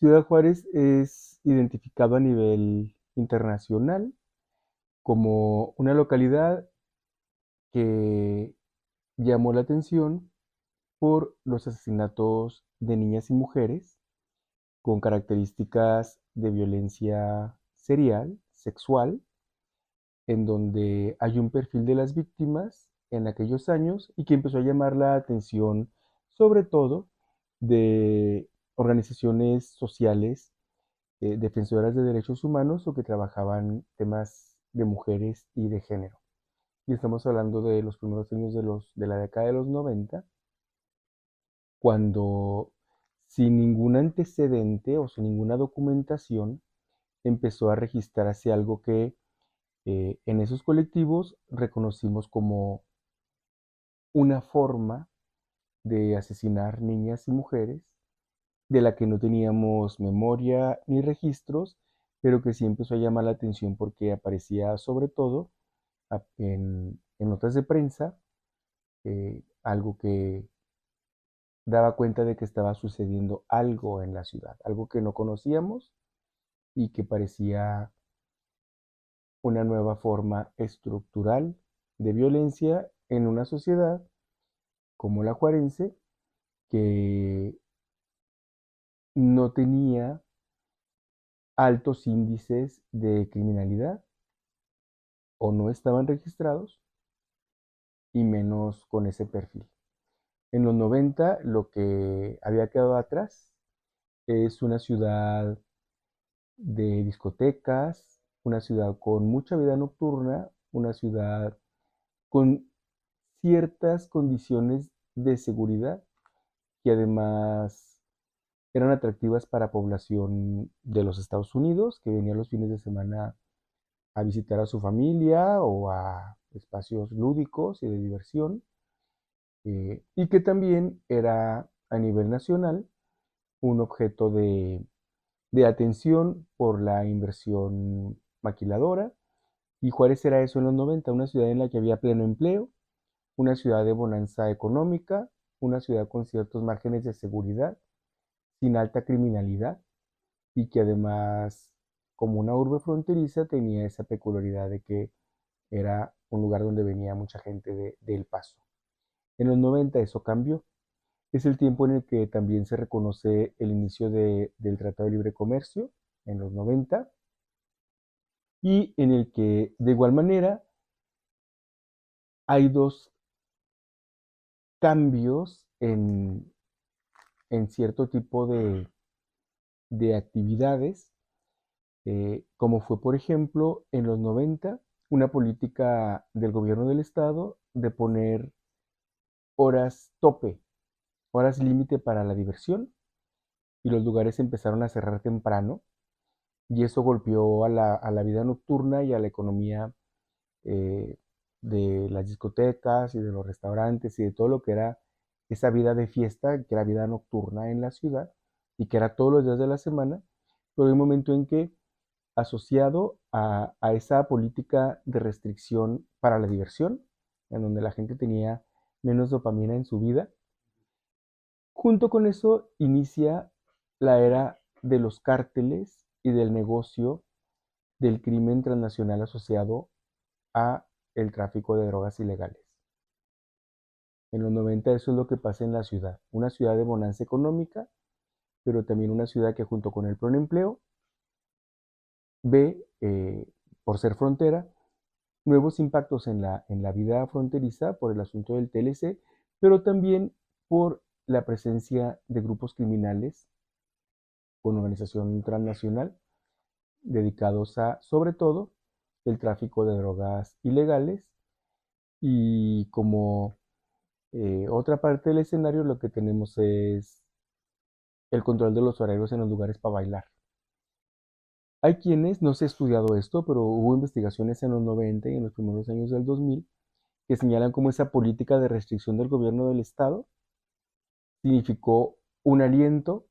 Ciudad Juárez es identificado a nivel internacional como una localidad que llamó la atención por los asesinatos de niñas y mujeres con características de violencia serial, sexual, en donde hay un perfil de las víctimas en aquellos años y que empezó a llamar la atención sobre todo de organizaciones sociales defensoras de derechos humanos o que trabajaban temas de mujeres y de género. Y estamos hablando de los primeros años de la década de los 90, cuando sin ningún antecedente o sin ninguna documentación empezó a registrarse algo que en esos colectivos reconocimos como una forma de asesinar niñas y mujeres de la que no teníamos memoria ni registros, pero que sí empezó a llamar la atención porque aparecía sobre todo en notas de prensa, algo que daba cuenta de que estaba sucediendo algo en la ciudad, algo que no conocíamos y que parecía una nueva forma estructural de violencia en una sociedad como la juarense, que no tenía altos índices de criminalidad o no estaban registrados y menos con ese perfil. En los 90 lo que había quedado atrás es una ciudad de discotecas, una ciudad con mucha vida nocturna, una ciudad con ciertas condiciones de seguridad que además eran atractivas para población de los Estados Unidos que venía los fines de semana a visitar a su familia o a espacios lúdicos y de diversión, y que también era a nivel nacional un objeto de atención por la inversión maquiladora. Y Juárez era eso en los 90, una ciudad en la que había pleno empleo, una ciudad de bonanza económica, una ciudad con ciertos márgenes de seguridad, sin alta criminalidad y que además, como una urbe fronteriza, tenía esa peculiaridad de que era un lugar donde venía mucha gente de El Paso. En los 90 eso cambió. Es el tiempo en el que también se reconoce el inicio del Tratado de Libre Comercio, en los 90, y en el que de igual manera hay dos cambios en cierto tipo de actividades, como fue por ejemplo en los 90 una política del gobierno del estado de poner horas tope, horas límite para la diversión y los lugares empezaron a cerrar temprano y eso golpeó a la vida nocturna y a la economía eh, de las discotecas y de los restaurantes y de todo lo que era esa vida de fiesta, que era vida nocturna en la ciudad y que era todos los días de la semana, pero hay un momento en que asociado a esa política de restricción para la diversión, en donde la gente tenía menos dopamina en su vida, junto con eso inicia la era de los cárteles y del negocio del crimen transnacional asociado a el tráfico de drogas ilegales. En los 90 eso es lo que pasa en la ciudad, una ciudad de bonanza económica, pero también una ciudad que junto con el empleo ve, por ser frontera, nuevos impactos en la vida fronteriza por el asunto del TLC, pero también por la presencia de grupos criminales con organización transnacional dedicados a, sobre todo, el tráfico de drogas ilegales y como otra parte del escenario lo que tenemos es el control de los horarios en los lugares para bailar. Hay quienes, no se ha estudiado esto, pero hubo investigaciones en los 90 y en los primeros años del 2000 que señalan cómo esa política de restricción del gobierno del Estado significó un aliento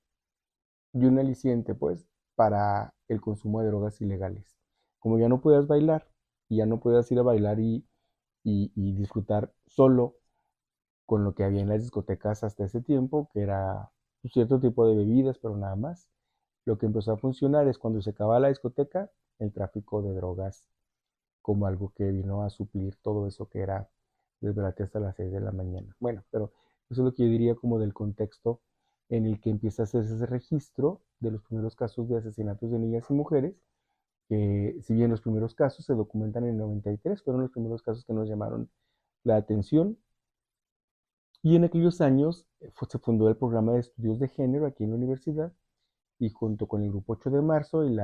y un aliciente, pues, para el consumo de drogas ilegales. Como ya no podías bailar y ya no podías ir a bailar y disfrutar solo con lo que había en las discotecas hasta ese tiempo, que era un cierto tipo de bebidas, pero nada más. lo que empezó a funcionar es cuando se acababa la discoteca, el tráfico de drogas como algo que vino a suplir todo eso que era desvelarte hasta las 6 de la mañana. Bueno, pero eso es lo que yo diría como del contexto en el que empieza a hacerse ese registro de los primeros casos de asesinatos de niñas y mujeres, que si bien los primeros casos se documentan en el 93, fueron los primeros casos que nos llamaron la atención. Y en aquellos años se fundó el programa de estudios de género aquí en la universidad y junto con el Grupo 8 de marzo y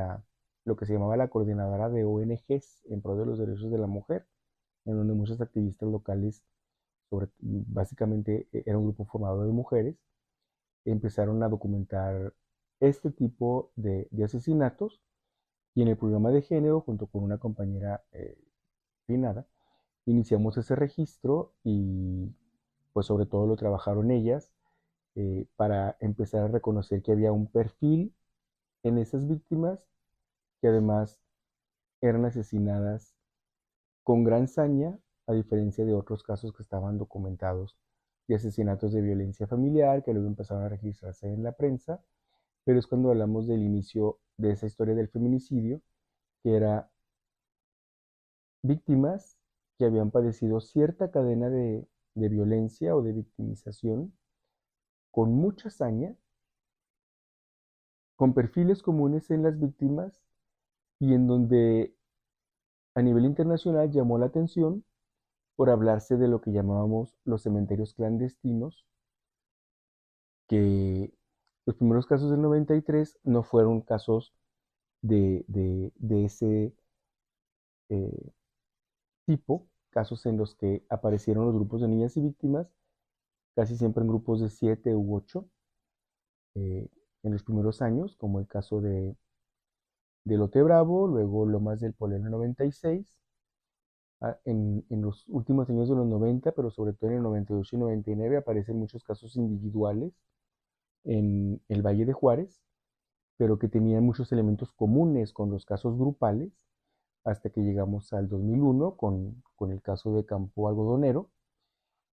lo que se llamaba la Coordinadora de ONGs en pro de los derechos de la mujer, en donde muchos activistas locales, básicamente era un grupo formado de mujeres, empezaron a documentar este tipo de asesinatos y en el programa de género, junto con una compañera finada, iniciamos ese registro y pues sobre todo lo trabajaron ellas para empezar a reconocer que había un perfil en esas víctimas que además eran asesinadas con gran saña, a diferencia de otros casos que estaban documentados de asesinatos de violencia familiar, que luego empezaron a registrarse en la prensa, pero es cuando hablamos del inicio de esa historia del feminicidio, que era víctimas que habían padecido cierta cadena de violencia o de victimización con mucha saña, con perfiles comunes en las víctimas y en donde a nivel internacional llamó la atención por hablarse de lo que llamábamos los cementerios clandestinos, que los primeros casos del 93 no fueron casos de ese eh, tipo, casos en los que aparecieron los grupos de niñas y víctimas, casi siempre en grupos de 7 u 8 eh, en los primeros años, como el caso de Lote Bravo, luego Lomas del Poleno 96, en los últimos años de los 90, pero sobre todo en el 98 y 99 aparecen muchos casos individuales en el Valle de Juárez, pero que tenían muchos elementos comunes con los casos grupales, hasta que llegamos al 2001 con el caso de Campo Algodonero,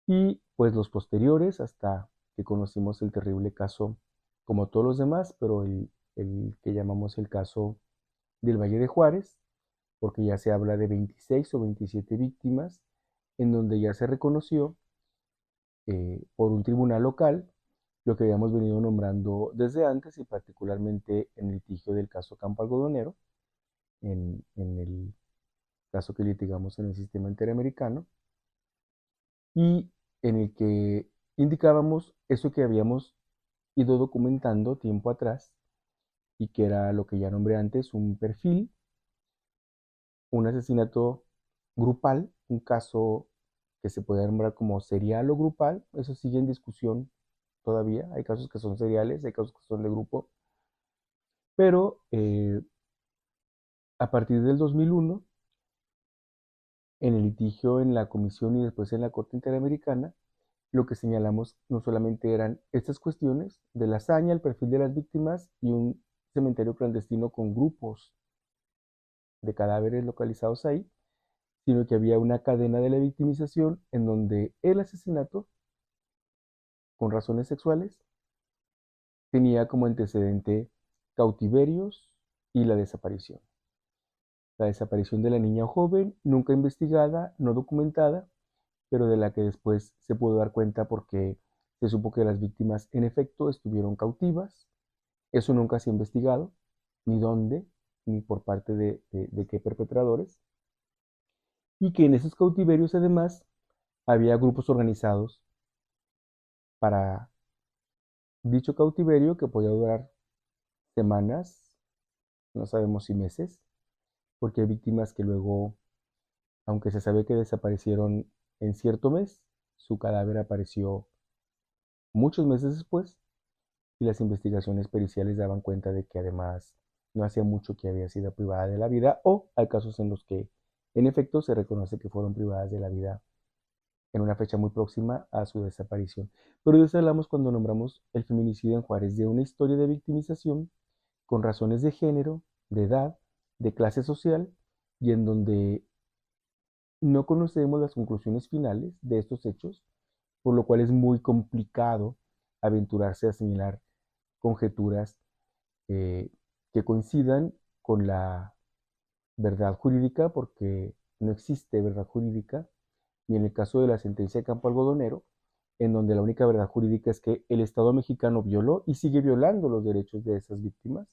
y pues los posteriores hasta que conocimos el terrible caso, como todos los demás, pero el que llamamos el caso del Valle de Juárez, porque ya se habla de 26 o 27 víctimas, en donde ya se reconoció por un tribunal local lo que habíamos venido nombrando desde antes y particularmente en el litigio del caso Campo Algodonero, en el caso que litigamos en el sistema interamericano, y en el que indicábamos eso que habíamos ido documentando tiempo atrás y que era lo que ya nombré antes, un perfil, un asesinato grupal, un caso que se puede nombrar como serial o grupal, eso sigue en discusión todavía, hay casos que son seriales, hay casos que son de grupo, pero a partir del 2001, en el litigio en la Comisión y después en la Corte Interamericana, lo que señalamos no solamente eran estas cuestiones de la hazaña, el perfil de las víctimas y un cementerio clandestino con grupos de cadáveres localizados ahí, sino que había una cadena de la victimización en donde el asesinato, con razones sexuales, tenía como antecedente cautiverios y la desaparición. La desaparición de la niña o joven, nunca investigada, no documentada, pero de la que después se pudo dar cuenta porque se supo que las víctimas en efecto estuvieron cautivas. Eso nunca se ha investigado, ni dónde, ni por parte de qué perpetradores. Y que en esos cautiverios además había grupos organizados para dicho cautiverio que podía durar semanas, no sabemos si meses, porque hay víctimas que luego, aunque se sabe que desaparecieron en cierto mes, su cadáver apareció muchos meses después y las investigaciones periciales daban cuenta de que además no hacía mucho que había sido privada de la vida o hay casos en los que en efecto se reconoce que fueron privadas de la vida en una fecha muy próxima a su desaparición. Pero de eso hablamos cuando nombramos el feminicidio en Juárez, de una historia de victimización con razones de género, de edad, de clase social y en donde no conocemos las conclusiones finales de estos hechos, por lo cual es muy complicado aventurarse a señalar conjeturas que coincidan con la verdad jurídica, porque no existe verdad jurídica, ni en el caso de la sentencia de Campo Algodonero, en donde la única verdad jurídica es que el Estado mexicano violó y sigue violando los derechos de esas víctimas,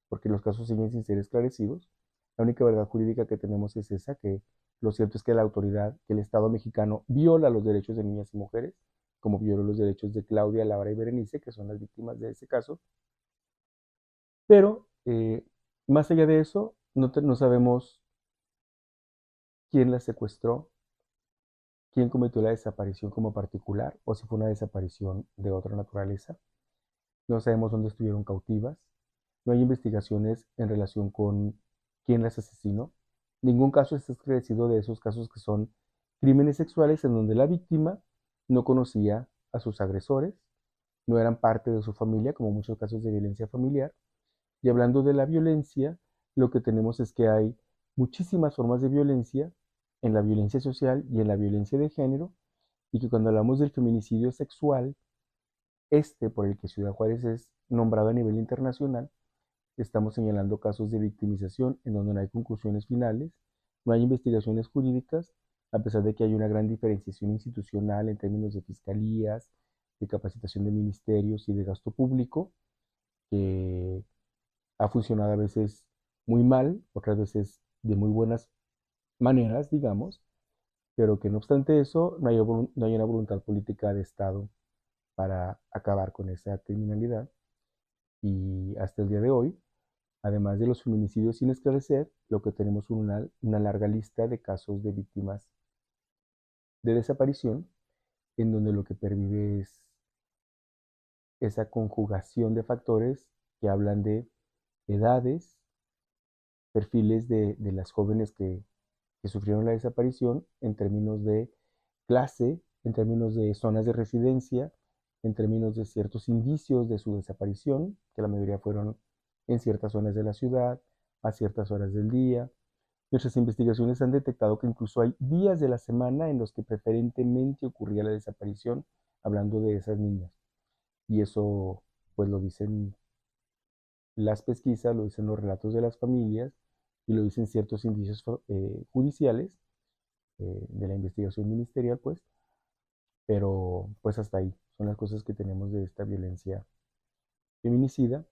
porque los casos siguen sin ser esclarecidos. La única verdad jurídica que tenemos es esa, que lo cierto es que la autoridad, que el Estado mexicano viola los derechos de niñas y mujeres, como violó los derechos de Claudia, Laura y Berenice, que son las víctimas de ese caso. Pero más allá de eso, no sabemos quién la secuestró, quién cometió la desaparición como particular, o si fue una desaparición de otra naturaleza. No sabemos dónde estuvieron cautivas. No hay investigaciones en relación con quién las asesinó. Ningún caso está esclarecido de esos casos que son crímenes sexuales en donde la víctima no conocía a sus agresores, no eran parte de su familia, como muchos casos de violencia familiar. Y hablando de la violencia, lo que tenemos es que hay muchísimas formas de violencia, en la violencia social y en la violencia de género, y que cuando hablamos del feminicidio sexual, por el que Ciudad Juárez es nombrado a nivel internacional, estamos señalando casos de victimización en donde no hay conclusiones finales, no hay investigaciones jurídicas, a pesar de que hay una gran diferenciación institucional en términos de fiscalías, de capacitación de ministerios y de gasto público, que ha funcionado a veces muy mal, otras veces de muy buenas maneras, digamos, pero que no obstante eso, no hay una voluntad política de Estado para acabar con esa criminalidad. Y hasta el día de hoy, además de los feminicidios sin esclarecer, lo que tenemos es una larga lista de casos de víctimas de desaparición, en donde lo que pervive es esa conjugación de factores que hablan de edades, perfiles de las jóvenes que sufrieron la desaparición en términos de clase, en términos de zonas de residencia, en términos de ciertos indicios de su desaparición, que la mayoría fueron en ciertas zonas de la ciudad, a ciertas horas del día. Nuestras investigaciones han detectado que incluso hay días de la semana en los que preferentemente ocurría la desaparición, hablando de esas niñas. Y eso, pues lo dicen las pesquisas, lo dicen los relatos de las familias y lo dicen ciertos indicios judiciales de la investigación ministerial, pues, pero pues hasta ahí son las cosas que tenemos de esta violencia feminicida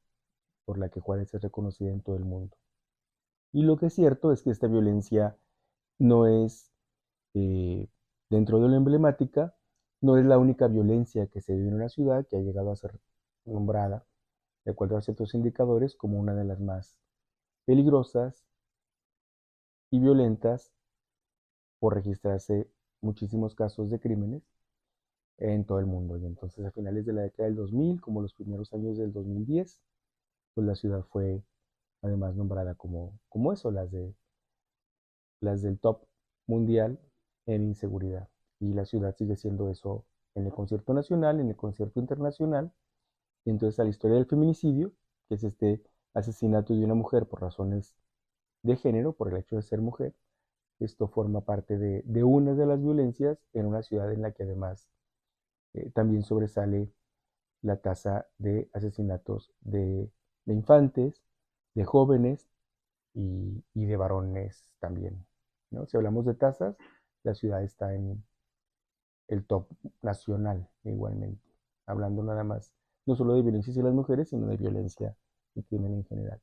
por la que Juárez es reconocida en todo el mundo. Y lo que es cierto es que esta violencia no es, eh, dentro de la emblemática, no es la única violencia que se vive en una ciudad que ha llegado a ser nombrada, de acuerdo a ciertos indicadores, como una de las más peligrosas y violentas por registrarse muchísimos casos de crímenes en todo el mundo. Y entonces a finales de la década del 2000, como los primeros años del 2010, pues la ciudad fue además nombrada como eso, las del top mundial en inseguridad. Y la ciudad sigue siendo eso en el concierto nacional, en el concierto internacional. Y entonces a la historia del feminicidio, que es este asesinato de una mujer por razones de género, por el hecho de ser mujer, esto forma parte de una de las violencias en una ciudad en la que además también sobresale la tasa de asesinatos de infantes, de jóvenes y de varones también, ¿no? Si hablamos de tasas, la ciudad está en el top nacional igualmente, hablando nada más, no solo de violencia hacia las mujeres, sino de violencia y crimen en general.